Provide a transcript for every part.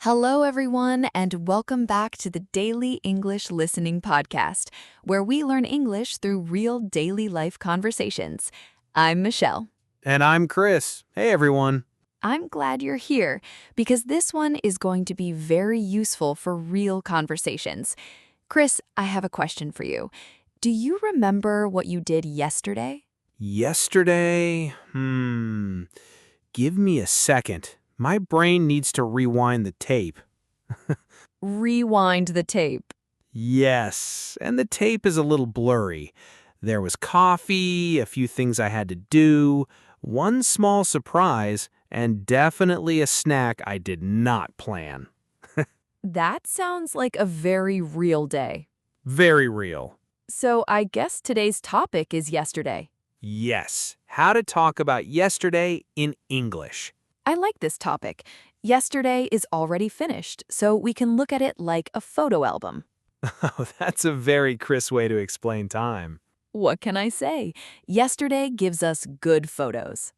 Hello, everyone, and welcome back to the Daily English Listening Podcast, where we learn English through real daily life conversations. I'm Michelle. And I'm Chris. Hey, everyone. I'm glad you're here because this one is going to be very useful for real conversations. Chris, I have a question for you. Do you remember what you did yesterday? Yesterday? Give me a second. My brain needs to rewind the tape. Rewind the tape. Yes, and the tape is a little blurry. There was coffee, a few things I had to do, one small surprise, and definitely a snack I did not plan. That sounds like a very real day. Very real. So I guess today's topic is yesterday. Yes, how to talk about yesterday in English. I like this topic. Yesterday is already finished, so we can look at it like a photo album. Oh, that's a very Chris way to explain time. What can I say? Yesterday gives us good photos.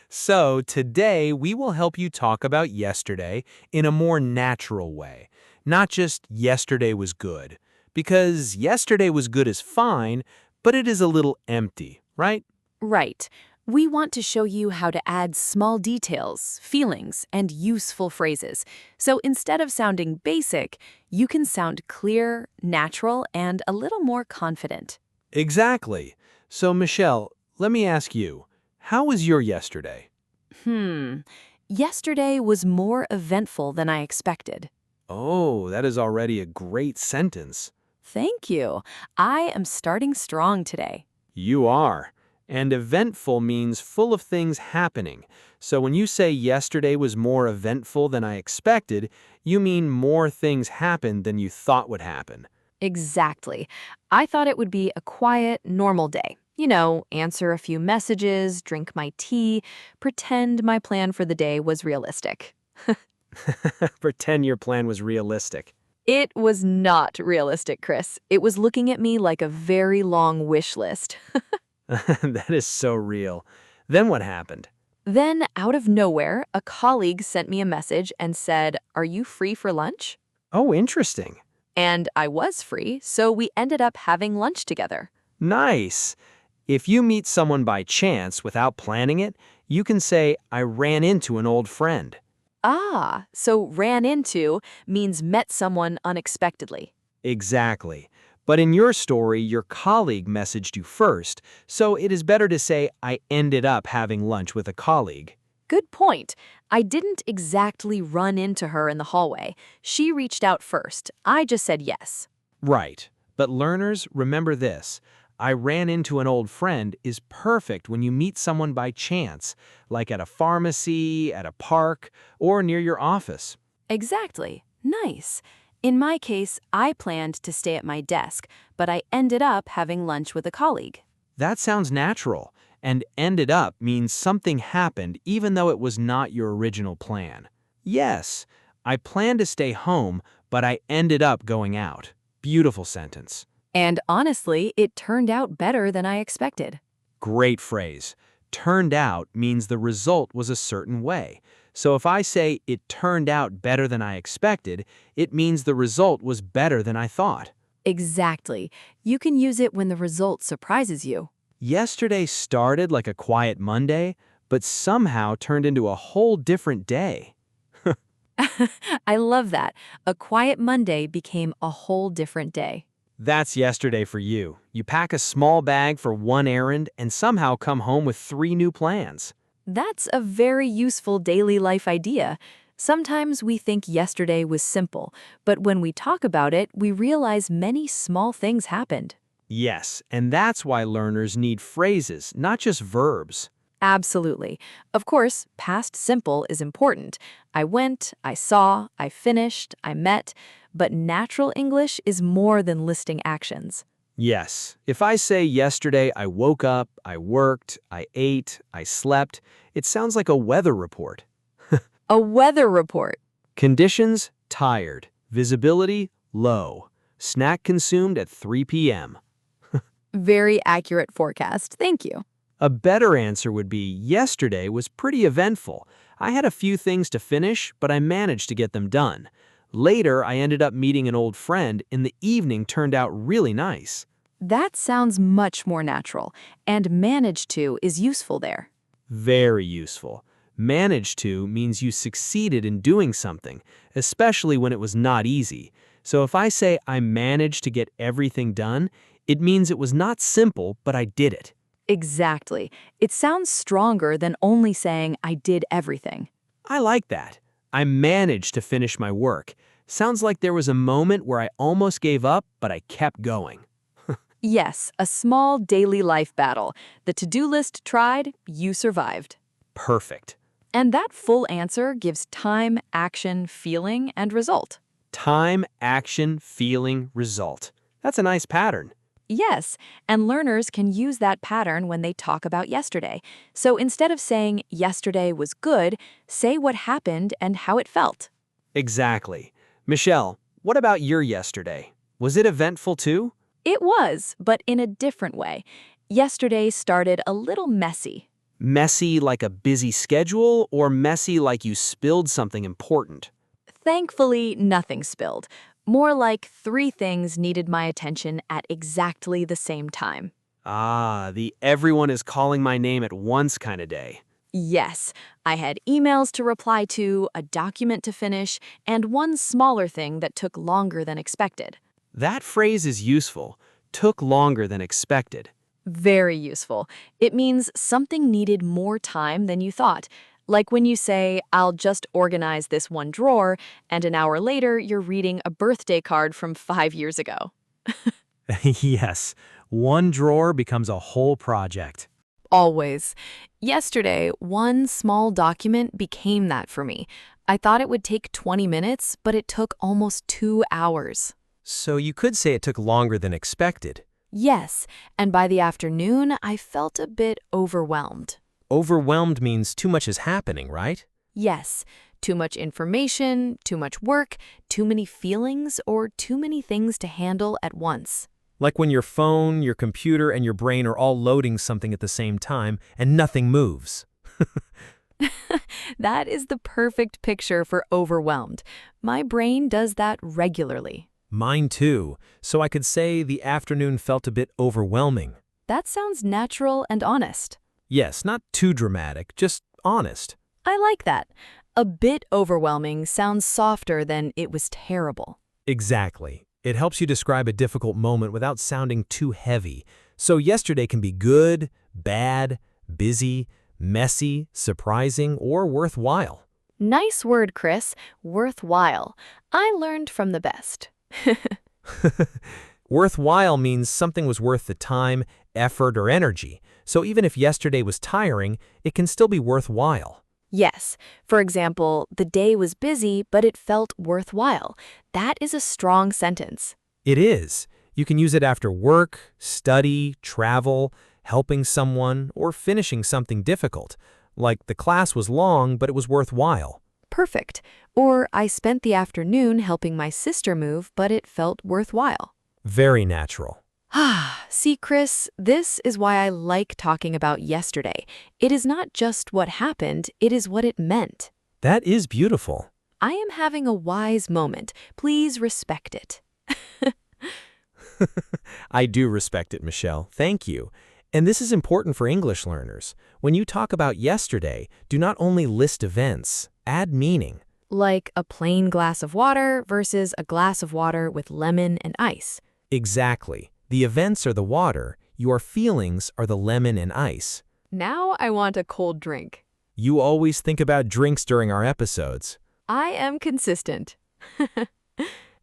So today we will help you talk about yesterday in a more natural way, not just yesterday was good, because yesterday was good is fine, but it is a little empty, right? Right. We want to show you how to add small details, feelings, and useful phrases. So instead of sounding basic, you can sound clear, natural, and a little more confident. Exactly. So Michelle, let me ask you, how was your yesterday? Yesterday was more eventful than I expected. Oh, that is already a great sentence. Thank you. I am starting strong today. You are. And eventful means full of things happening. So when you say yesterday was more eventful than I expected, you mean more things happened than you thought would happen. Exactly. I thought it would be a quiet, normal day. Answer a few messages, drink my tea, pretend my plan for the day was realistic. Pretend your plan was realistic. It was not realistic, Chris. It was looking at me like a very long wish list. That is so real. Then what happened? Then, out of nowhere, a colleague sent me a message and said, "Are you free for lunch?" Oh, interesting. And I was free, so we ended up having lunch together. Nice. If you meet someone by chance without planning it, you can say, I ran into an old friend. Ah, so ran into means met someone unexpectedly. Exactly. But in your story, your colleague messaged you first, so it is better to say, I ended up having lunch with a colleague. Good point. I didn't exactly run into her in the hallway. She reached out first. I just said yes. Right. But learners, remember this. I ran into an old friend is perfect when you meet someone by chance, like at a pharmacy, at a park, or near your office. Exactly. Nice. In my case, I planned to stay at my desk, but I ended up having lunch with a colleague. That sounds natural, and ended up means something happened even though it was not your original plan. Yes, I planned to stay home, but I ended up going out. Beautiful sentence. And honestly, it turned out better than I expected. Great phrase. Turned out means the result was a certain way. So if I say it turned out better than I expected, it means the result was better than I thought. Exactly. You can use it when the result surprises you. Yesterday started like a quiet Monday, but somehow turned into a whole different day. I love that. A quiet Monday became a whole different day. That's yesterday for you. You pack a small bag for one errand and somehow come home with 3 new plans. That's a very useful daily life idea. Sometimes we think yesterday was simple, but when we talk about it, we realize many small things happened. Yes, and that's why learners need phrases, not just verbs. Absolutely. Of course, past simple is important. I went, I saw, I finished, I met, but natural English is more than listing actions. Yes, if I say yesterday I woke up, I worked, I ate, I slept, it sounds like a weather report. A weather report. Conditions, tired. Visibility, low. Snack consumed at 3 p.m. Very accurate forecast. Thank you. A better answer would be, yesterday was pretty eventful. I had a few things to finish, but I managed to get them done. Later, I ended up meeting an old friend, and the evening turned out really nice. That sounds much more natural, and managed to is useful there. Very useful. Managed to means you succeeded in doing something, especially when it was not easy. So if I say I managed to get everything done, it means it was not simple, but I did it. Exactly. It sounds stronger than only saying I did everything. I like that. I managed to finish my work. Sounds like there was a moment where I almost gave up, but I kept going. Yes, a small daily life battle. The to-do list tried, you survived. Perfect. And that full answer gives time, action, feeling, and result. Time, action, feeling, result. That's a nice pattern. Yes, and learners can use that pattern when they talk about yesterday. So instead of saying yesterday was good, say what happened and how it felt. Exactly. Michelle, what about your yesterday? Was it eventful too? It was, but in a different way. Yesterday started a little messy. Messy like a busy schedule, or messy like you spilled something important? Thankfully, nothing spilled. More like 3 things needed my attention at exactly the same time. Ah, the everyone is calling my name at once kind of day. Yes, I had emails to reply to, a document to finish, and one smaller thing that took longer than expected. That phrase is useful. Took longer than expected. Very useful. It means something needed more time than you thought. Like when you say, I'll just organize this one drawer, and an hour later you're reading a birthday card from 5 years ago. Yes, one drawer becomes a whole project. Always. Yesterday, one small document became that for me. I thought it would take 20 minutes, but it took almost 2 hours. So you could say it took longer than expected. Yes, and by the afternoon, I felt a bit overwhelmed. Overwhelmed means too much is happening, right? Yes, too much information, too much work, too many feelings, or too many things to handle at once. Like when your phone, your computer, and your brain are all loading something at the same time and nothing moves. That is the perfect picture for overwhelmed. My brain does that regularly. Mine too. So I could say the afternoon felt a bit overwhelming. That sounds natural and honest. Yes, not too dramatic, just honest. I like that. A bit overwhelming sounds softer than it was terrible. Exactly. It helps you describe a difficult moment without sounding too heavy. So yesterday can be good, bad, busy, messy, surprising, or worthwhile. Nice word, Chris. Worthwhile. I learned from the best. Worthwhile means something was worth the time, effort, or energy. So even if yesterday was tiring, it can still be worthwhile. Yes. For example, the day was busy, but it felt worthwhile. That is a strong sentence. It is. You can use it after work, study, travel, helping someone, or finishing something difficult. Like the class was long, but it was worthwhile. Perfect. Or I spent the afternoon helping my sister move, but it felt worthwhile. Very natural. See, Chris, this is why I like talking about yesterday. It is not just what happened, it is what it meant. That is beautiful. I am having a wise moment. Please respect it. I do respect it, Michelle. Thank you. And this is important for English learners. When you talk about yesterday, do not only list events, add meaning. Like a plain glass of water versus a glass of water with lemon and ice. Exactly. The events are the water, your feelings are the lemon and ice. Now I want a cold drink. You always think about drinks during our episodes. I am consistent.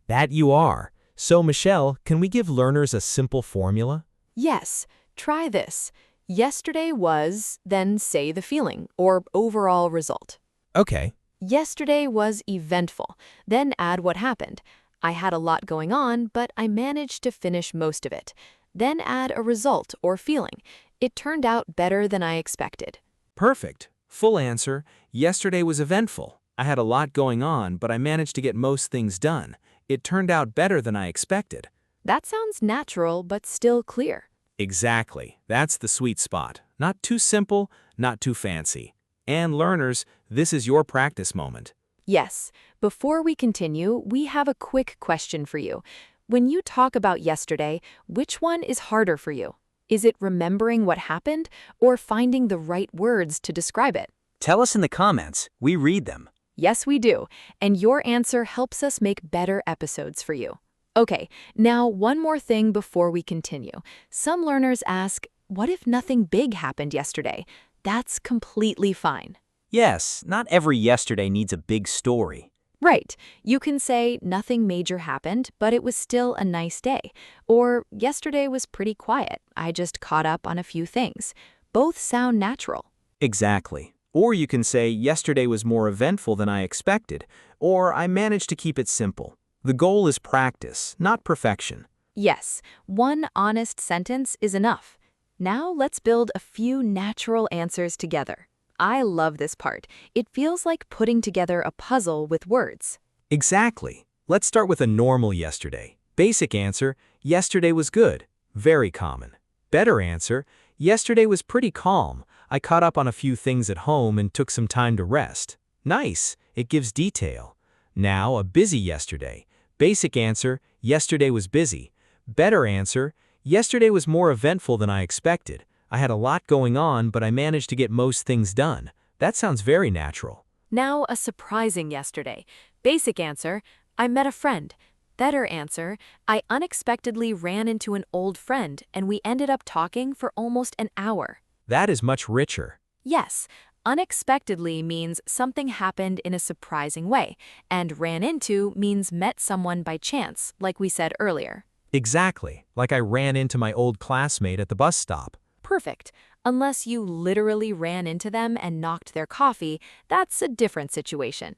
That you are. So, Michelle, can we give learners a simple formula? Yes, try this. Yesterday was, then say the feeling or overall result. Okay. Yesterday was eventful, then add what happened. I had a lot going on, but I managed to finish most of it. Then add a result or feeling. It turned out better than I expected. Perfect. Full answer. Yesterday was eventful. I had a lot going on, but I managed to get most things done. It turned out better than I expected. That sounds natural, but still clear. Exactly. That's the sweet spot. Not too simple, not too fancy. And learners, this is your practice moment. Yes. Before we continue, we have a quick question for you. When you talk about yesterday, which one is harder for you? Is it remembering what happened or finding the right words to describe it? Tell us in the comments. We read them. Yes, we do. And your answer helps us make better episodes for you. Okay, now one more thing before we continue. Some learners ask, what if nothing big happened yesterday? That's completely fine. Yes, not every yesterday needs a big story. Right. You can say nothing major happened, but it was still a nice day. Or yesterday was pretty quiet. I just caught up on a few things. Both sound natural. Exactly. Or you can say, yesterday was more eventful than I expected, or I managed to keep it simple. The goal is practice, not perfection. Yes, one honest sentence is enough. Now let's build a few natural answers together. I love this part. It feels like putting together a puzzle with words. Exactly. Let's start with a normal yesterday. Basic answer, yesterday was good. Very common. Better answer, yesterday was pretty calm. I caught up on a few things at home and took some time to rest. Nice. It gives detail. Now, a busy yesterday. Basic answer, yesterday was busy. Better answer, yesterday was more eventful than I expected. I had a lot going on, but I managed to get most things done. That sounds very natural. Now a surprising yesterday. Basic answer, I met a friend. Better answer, I unexpectedly ran into an old friend and we ended up talking for almost an hour. That is much richer. Yes, unexpectedly means something happened in a surprising way, and ran into means met someone by chance, like we said earlier. Exactly, like I ran into my old classmate at the bus stop. Perfect. Unless you literally ran into them and knocked their coffee, that's a different situation.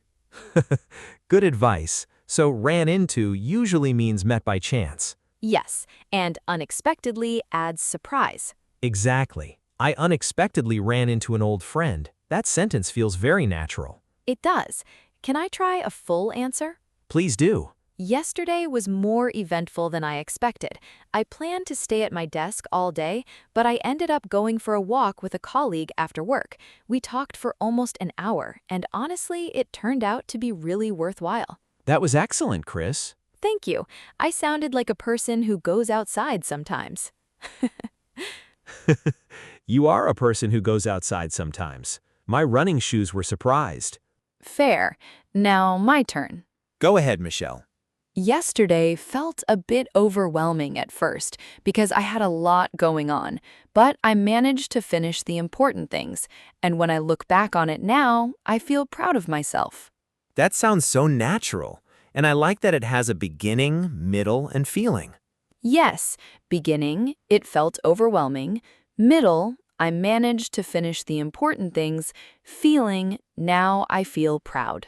Good advice. So ran into usually means met by chance. Yes, and unexpectedly adds surprise. Exactly. I unexpectedly ran into an old friend. That sentence feels very natural. It does. Can I try a full answer? Please do. Yesterday was more eventful than I expected. I planned to stay at my desk all day, but I ended up going for a walk with a colleague after work. We talked for almost an hour, and honestly, it turned out to be really worthwhile. That was excellent, Chris. Thank you. I sounded like a person who goes outside sometimes. You are a person who goes outside sometimes. My running shoes were surprised. Fair. Now my turn. Go ahead, Michelle. Yesterday felt a bit overwhelming at first because I had a lot going on, but I managed to finish the important things, and when I look back on it now, I feel proud of myself. That sounds so natural, and I like that it has a beginning, middle, and feeling. Yes, beginning, it felt overwhelming. Middle, I managed to finish the important things. Feeling, now I feel proud.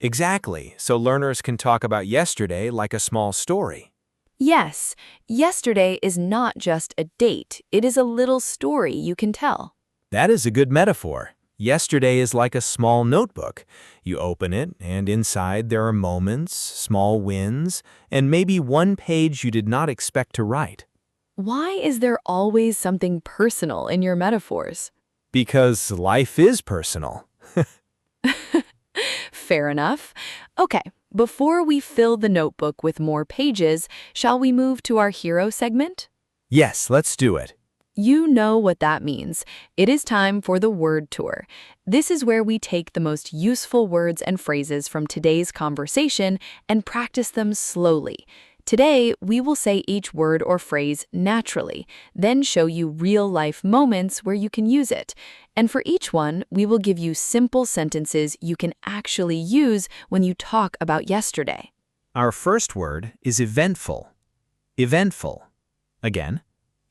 Exactly, so learners can talk about yesterday like a small story. Yes, yesterday is not just a date, it is a little story you can tell. That is a good metaphor. Yesterday is like a small notebook. You open it, and inside there are moments, small wins, and maybe one page you did not expect to write. Why is there always something personal in your metaphors? Because life is personal. Fair enough. Okay, before we fill the notebook with more pages, shall we move to our hero segment? Yes, let's do it. You know what that means. It is time for the word tour. This is where we take the most useful words and phrases from today's conversation and practice them slowly. Today, we will say each word or phrase naturally, then show you real-life moments where you can use it. And for each one, we will give you simple sentences you can actually use when you talk about yesterday. Our first word is eventful. Eventful. Again,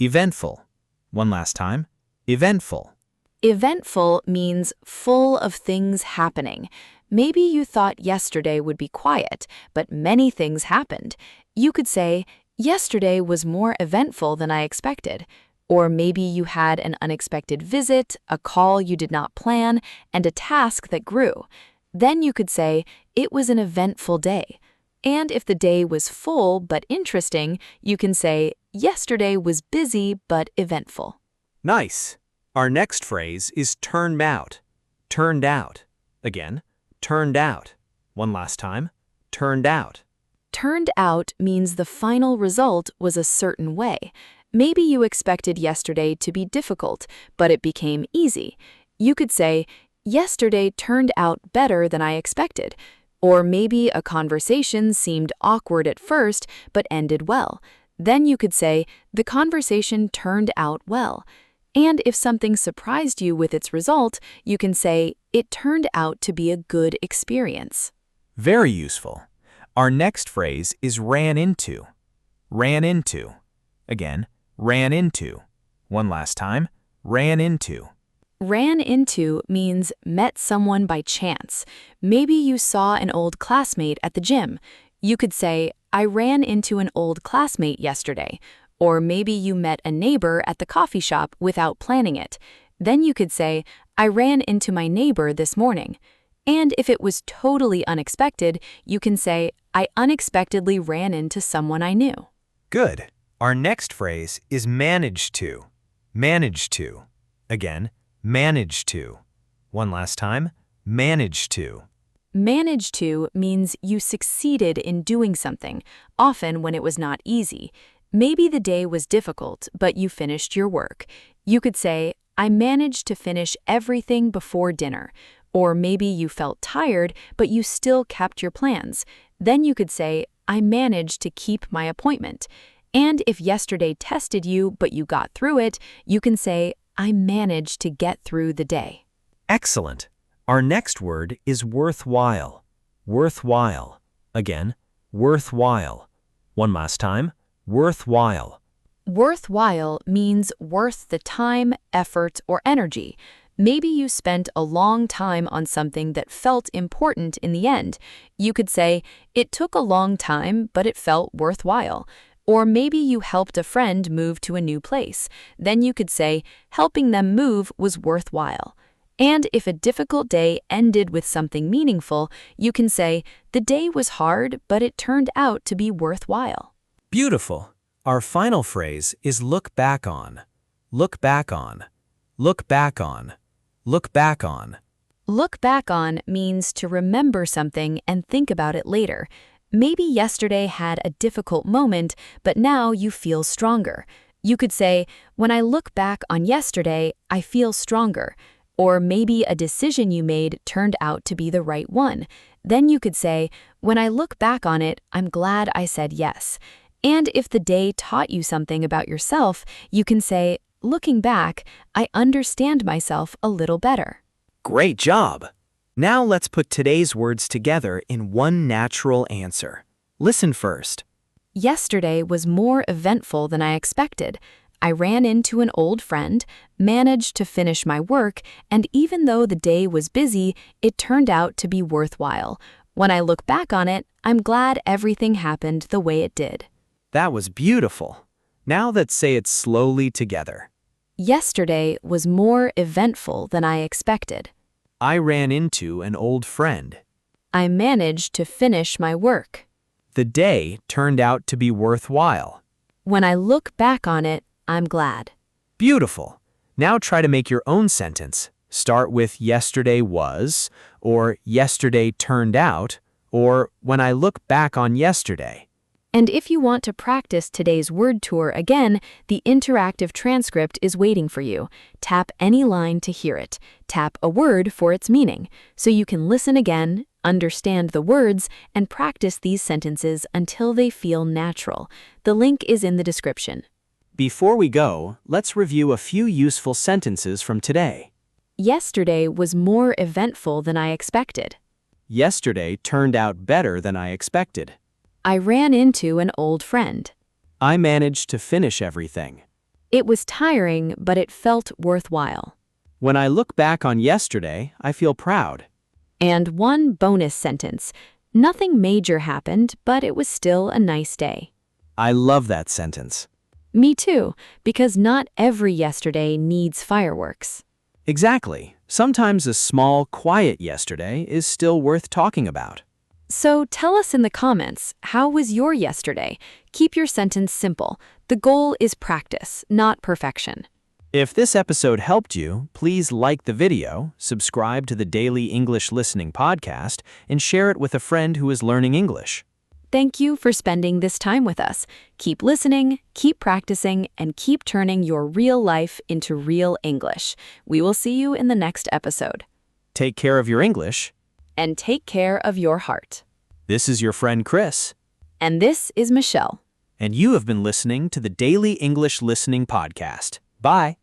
eventful. One last time, eventful. Eventful means full of things happening. Maybe you thought yesterday would be quiet, but many things happened. You could say, yesterday was more eventful than I expected. Or maybe you had an unexpected visit, a call you did not plan, and a task that grew. Then you could say, it was an eventful day. And if the day was full but interesting, you can say, yesterday was busy but eventful. Nice. Our next phrase is turn out. turned out. Again, turned out. One last time, turned out. Turned out means the final result was a certain way. Maybe you expected yesterday to be difficult, but it became easy. You could say, yesterday turned out better than I expected. Or maybe a conversation seemed awkward at first, but ended well. Then you could say, the conversation turned out well. And if something surprised you with its result, you can say, it turned out to be a good experience. Very useful. Our next phrase is ran into. Ran into. Again, ran into. One last time, ran into. Ran into means met someone by chance. Maybe you saw an old classmate at the gym. You could say, I ran into an old classmate yesterday. Or maybe you met a neighbor at the coffee shop without planning it. Then you could say, I ran into my neighbor this morning. And if it was totally unexpected, you can say, I unexpectedly ran into someone I knew. Good. Our next phrase is manage to. Manage to. Again, manage to. One last time, manage to. Manage to means you succeeded in doing something, often when it was not easy. Maybe the day was difficult, but you finished your work. You could say, I managed to finish everything before dinner. Or maybe you felt tired, but you still kept your plans. Then you could say, I managed to keep my appointment. And if yesterday tested you, but you got through it, you can say, I managed to get through the day. Excellent. Our next word is worthwhile. Worthwhile. Again, worthwhile. One last time, worthwhile. Worthwhile means worth the time, effort, or energy. Maybe you spent a long time on something that felt important in the end. You could say, it took a long time, but it felt worthwhile. Or maybe you helped a friend move to a new place. Then you could say, helping them move was worthwhile. And if a difficult day ended with something meaningful, you can say, the day was hard, but it turned out to be worthwhile. Beautiful. Our final phrase is look back on. Look back on. Look back on. Look back on. Look back on means to remember something and think about it later. Maybe yesterday had a difficult moment, but now you feel stronger. You could say, when I look back on yesterday, I feel stronger. Or maybe a decision you made turned out to be the right one. Then you could say, when I look back on it, I'm glad I said yes. And if the day taught you something about yourself, you can say, looking back, I understand myself a little better. Great job! Now let's put today's words together in one natural answer. Listen first. Yesterday was more eventful than I expected. I ran into an old friend, managed to finish my work, and even though the day was busy, it turned out to be worthwhile. When I look back on it, I'm glad everything happened the way it did. That was beautiful. Now let's say it slowly together. Yesterday was more eventful than I expected. I ran into an old friend. I managed to finish my work. The day turned out to be worthwhile. When I look back on it, I'm glad. Beautiful. Now try to make your own sentence. Start with yesterday was, or yesterday turned out, or when I look back on yesterday. And if you want to practice today's word tour again, the interactive transcript is waiting for you. Tap any line to hear it. Tap a word for its meaning, so you can listen again, understand the words, and practice these sentences until they feel natural. The link is in the description. Before we go, let's review a few useful sentences from today. Yesterday was more eventful than I expected. Yesterday turned out better than I expected. I ran into an old friend. I managed to finish everything. It was tiring, but it felt worthwhile. When I look back on yesterday, I feel proud. And one bonus sentence. Nothing major happened, but it was still a nice day. I love that sentence. Me too, because not every yesterday needs fireworks. Exactly. Sometimes a small, quiet yesterday is still worth talking about. So tell us in the comments, how was your yesterday? Keep your sentence simple. The goal is practice, not perfection. If this episode helped you, please like the video, subscribe to the Daily English Listening Podcast, and share it with a friend who is learning English. Thank you for spending this time with us. Keep listening, keep practicing, and keep turning your real life into real English. We will see you in the next episode. Take care of your English. And take care of your heart. This is your friend Chris. And this is Michelle. And you have been listening to the Daily English Listening Podcast. Bye.